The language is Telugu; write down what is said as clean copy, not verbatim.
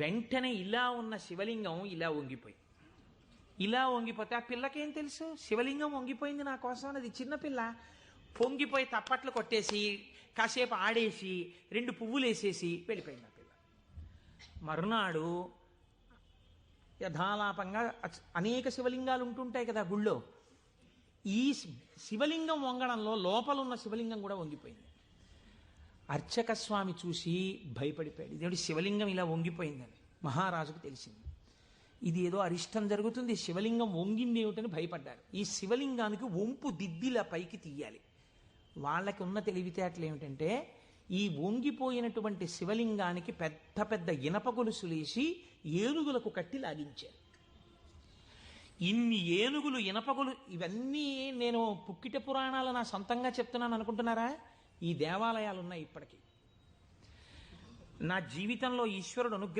వెంటనే ఇలా ఉన్న శివలింగం ఇలా వంగిపోతే ఆ పిల్లకేం తెలుసు శివలింగం వంగిపోయింది నా కోసం అనేది. చిన్నపిల్ల పొంగిపోయి తప్పట్లు కొట్టేసి కాసేపు ఆడేసి 2 పువ్వులు వేసేసి వెళ్ళిపోయింది ఆ పిల్ల. మరునాడు యథాలాపంగా అనేక శివలింగాలు ఉంటుంటాయి కదా గుళ్ళో. ఈ శివలింగం వంగడంలో లోపలున్న శివలింగం కూడా వంగిపోయింది. అర్చక స్వామి చూసి భయపడిపోయాడు. ఇదేమిటి శివలింగం ఇలా వంగిపోయిందని. మహారాజుకు తెలిసింది ఇది ఏదో అరిష్టం జరుగుతుంది, శివలింగం వంగింది ఏమిటని భయపడ్డారు. ఈ శివలింగానికి వంపు దిద్దిలా పైకి తీయాలి. వాళ్ళకి ఉన్న తెలివితేటలు ఏమిటంటే ఈ వంగిపోయినటువంటి శివలింగానికి పెద్ద పెద్ద ఇనప గొలుసులేసి ఏనుగులకు కట్టి లాగించారు. ఇన్ని ఏనుగులు ఇనపగొలు ఇవన్నీ నేను పుక్కిట పురాణాలు నా సొంతంగా చెప్తున్నాను అనుకుంటున్నారా? ఈ దేవాలయాలు ఉన్నాయి ఇప్పటికీ. నా జీవితంలో ఈశ్వరుడు అనుగ్రహం